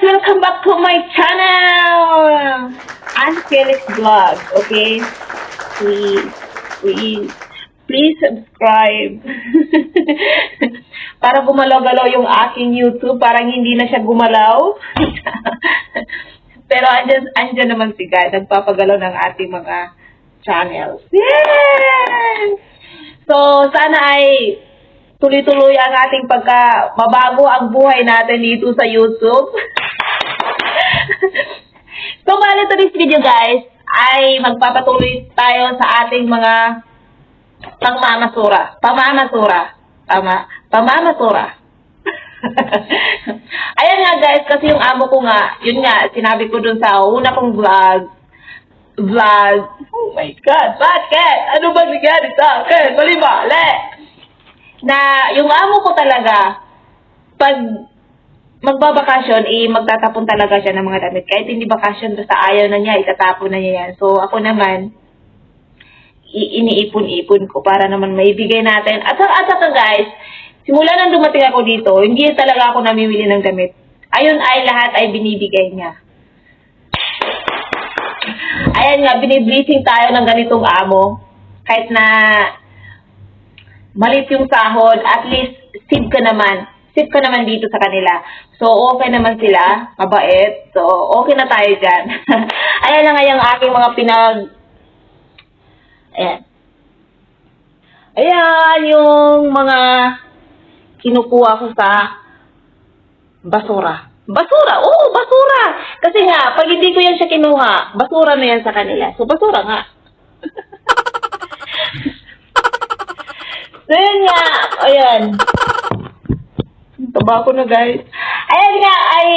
welcome back to my channel! Angeles Vlog, okay? Please subscribe. Para gumalaw-galaw yung aking YouTube, parang hindi na siya gumalaw. Pero andyan naman si God, nagpapagalaw ng ating mga channels. Yay! So, sana ay tuloy-tuloy ang ating mabago ang buhay natin dito sa YouTube. So, bali to this video guys, ay magpapatuloy tayo sa ating mga pamamasura. Ayan nga guys, kasi yung amo ko nga, yun nga, sinabi ko dun sa una kong vlog. Oh my God, bakit? Ano ba nangyari sa akin? Mali-mali! Na yung amo ko talaga, pag magbabakasyon, magtatapon talaga siya ng mga damit. Kahit hindi bakasyon, basta ayaw na niya, itatapon na niya yan. So, ako naman, iniipon-ipon ko para naman maibigay natin. At saka guys, simula nang dumating ako dito, hindi talaga ako namimili ng damit. Ayun ay lahat ay binibigay niya. Ayan nga, biniblessing tayo ng ganitong amo. Kahit na malit yung sahod, at least save ka naman dito sa kanila. So, okay naman sila, mabait. So, okay na tayo dyan. Ayan na nga yung aking mga Ayan yung mga kinukuha ko sa basura. Basura! Oo, basura! Kasi nga, pag hindi ko yan siya kinuha, basura na yan sa kanila. So, basura nga. So, yun nga. Ayan. Taba ko na, guys. Ayan nga, ay,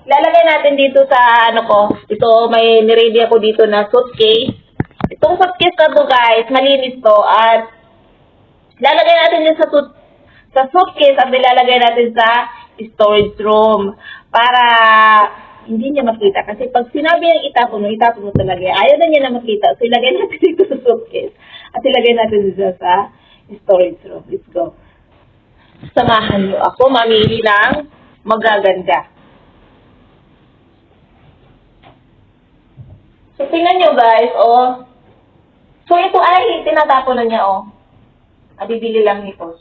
lalagay natin dito sa, ito, may niready ako dito na suitcase. Itong suitcase na to, guys, malinis to, at lalagay natin din sa suitcase at nilalagay natin sa storage room para hindi niya makita. Kasi pag sinabi niyang itapon mo talaga. Ayaw na niya na makita. So, ilagay natin dito sa suitcase at ilagay natin dito sa storage room. Let's go. Samahan niyo ako. Mamili ng magaganda. So, tingnan niyo guys, oh. So, ito ay tinatapon na niya, oh. Bibili lang nito.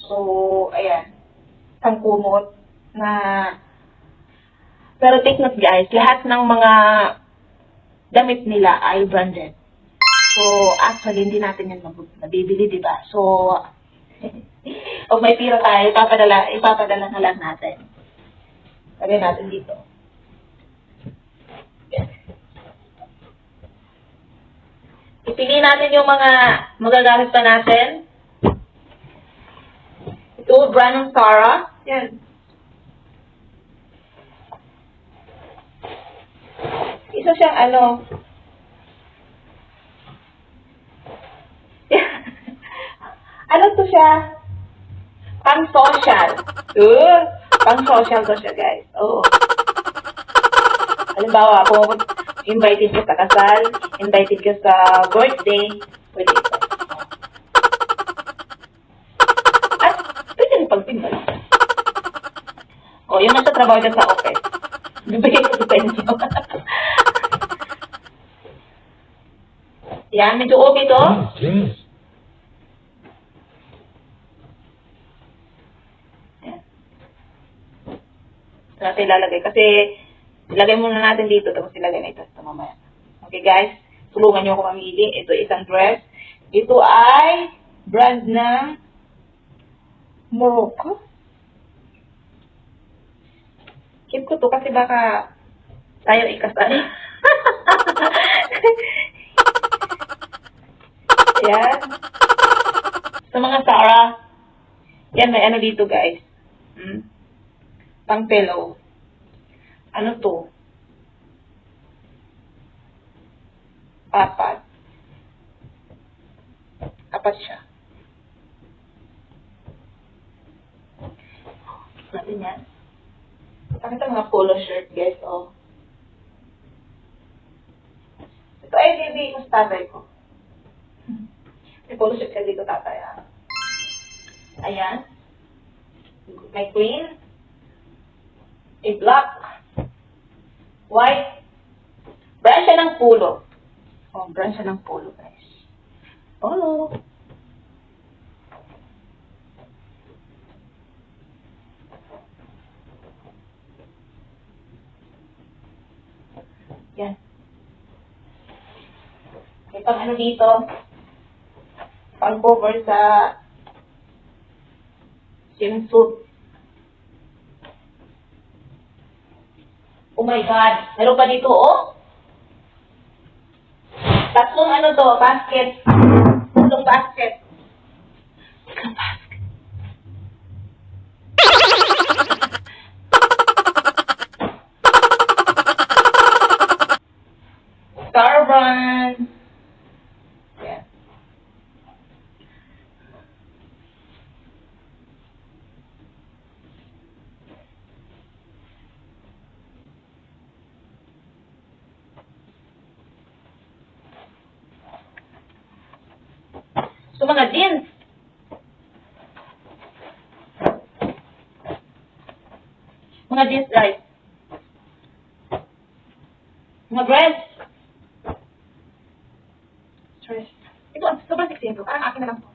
So, ayan. Isang kumot na... Pero take note guys, lahat ng mga damit nila ay branded. So, actually, hindi natin yan mabibili, diba? So, o may pira tayo, ipapadala na lang natin. Lagay natin dito. Ipili natin yung mga magagamit pa natin. Ito, brand ng Sarah. Yan. Isa siyang ano to siya? Pang-social. Pang-social to siya, guys. Oo. Halimbawa, kung invited ka sa kasal, invited ka sa birthday, pwede ito. At pwede rin pagtimbal. O, yung nasa trabaho dyan sa office. Bibigay ko sa inyo. Yan, medyo okay to. Natin ilalagay. Kasi, ilagay muna natin dito, tapos ilagay na ito. Ito mamaya. Okay, guys? Tulungan nyo ako mamili. Ito isang dress. Ito ay brand na Morocco. Keep ko to kasi baka tayo ikasal. Yan. Sa mga Sarah. Yan, may dito, guys. Pang pillow. Ano to? Apat siya. Natin yan. Pakita mga polo shirt, guys, oh. Ito ay baby yung tatay ko. May polo shirt ka dito, tatay, ah. Ayan. May queen. A black. White. Brand siya ng Polo. Oh, brand siya ng Polo, guys. Polo. Yan. May pang ano dito. Pang cover sa swimsuit. Oh my God. Meron pa dito, oh. Tatlong ano to, basket. Tatlong basket. Tatlong basket. Star brand. Yeah. So, mga jeans. Mga jeans, guys. Mga dress. Dress. Ito, sobrang sexy ito. Parang akin na lang po.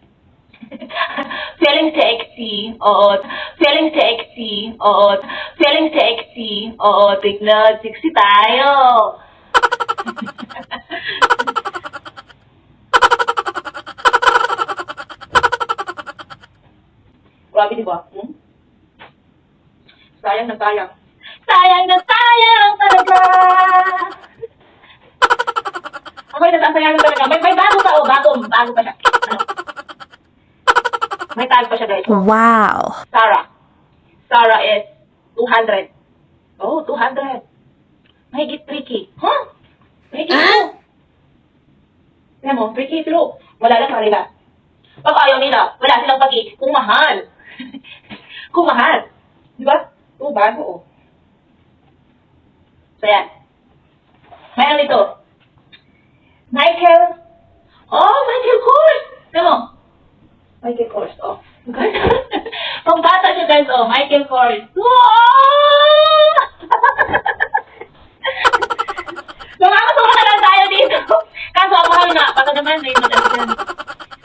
Feeling sexy. Oo. Feeling sexy. Oo. Feeling sexy. Oo. Tignan. Sexy tayo. Grabe, di ba? Sayang na sayang. Sayang na sayang talaga! Okay, sayang na talaga. May bago pa, oh. Bago pa siya. Ano? May tag pa siya, guys. Wow. Sarah is 200. Oh, 200. Mahigit 3K. Huh? Mahigit 2. Tignan mo, 3K pero wala lang kanila. Pag ayaw nila, wala silang pag-i. Kung mahal. Kung mahal. Di ba? Oo, bago, oh. So, yan. Mayroon ito. Michael Kors. Tignan mo. Michael Kors, oh. Pang bata siya, guys, oh. Michael Kors. Wow! Nakakatawa na lang tayo dito. Kaso ang mahal nga. Baka naman, may madami dyan.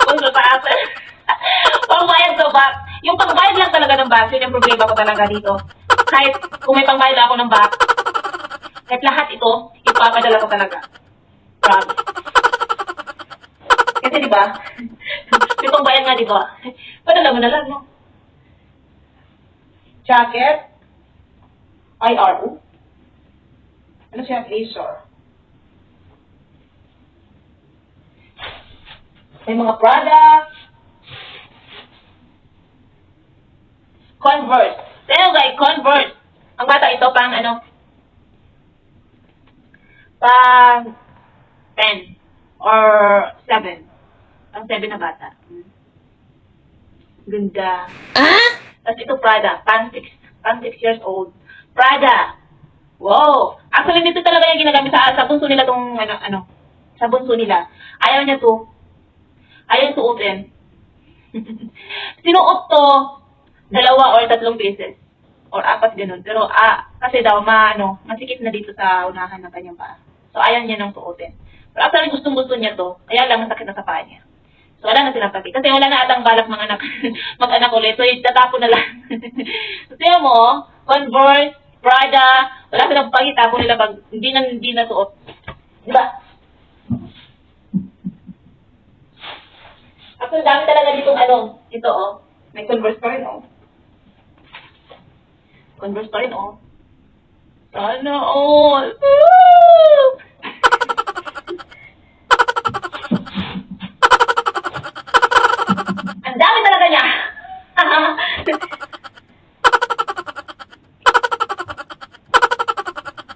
Kung sa taas. Pangbayad sa back. Yung pangbayad lang talaga ng back, yun yung problema ko talaga dito. Kahit kung may pangbayad ako ng back, kahit lahat ito, ipapadala ko talaga. Promise. Kasi diba, may pangbayad nga diba, padala mo na lang, no? Jacket. IRO. Ano siya? Blazer. May mga products. Converse. Pero guys, Converse. Ang bata ito pang ano? Pang 10 or 7. Pang 7 na bata. Ganda. Tapos ito Prada. Pang 6 years old. Prada. Wow. Actually, dito talaga yung ginagamit sa bunso nila tong ano. Sa bunso nila. Ayaw niya to. Ayaw suotin. Sinuot to 2 or 3 beses. Or 4 ganun. Pero, kasi daw, masikip na dito sa unahan ng kanyang paa. So, ayaw niya nang suotin. Pero actually, gustong-gusto niya to. Kaya lang, masakit na sa paa niya. So, wala na silang pati. Kasi wala na atang balak mga anak, mag-anak ulit. So, itatapon na lang. So, tiyo mo, Converse, Prada, wala silang pagi, tapon nila pag hindi na suot. Diba? Actually, dami talaga ditong ito, oh. May Converse pa rin, oh. Converse pa rin, oh. Sana all. Woo! Ang dami talaga niya.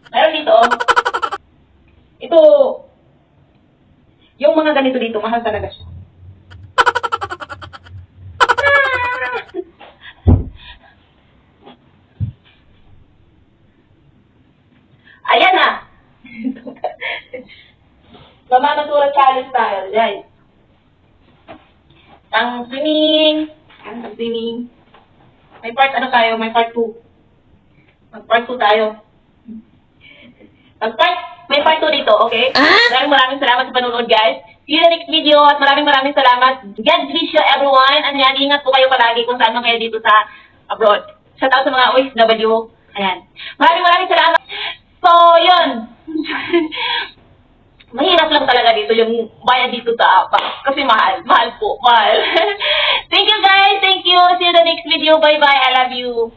Meron dito, ito, yung mga ganito dito, mahal talaga siya. Ayan na! Mama Natura Challenge style, guys. Ang swimming. May part tayo, may part 2. Mag-part 2 tayo. May part 2 dito, okay? Maraming salamat sa panonood, guys. See you in the next video at maraming salamat. God bless you, everyone. Ayan, ingat po kayo palagi kung saan man kayo dito sa abroad. Shout out sa mga OFW. Ayan. Maraming salamat. So, yun. Mahirap lang talaga dito yung bayad dito sa APA. Kasi mahal. Mahal po. Mahal. Thank you, guys. Thank you. See you in the next video. Bye-bye. I love you.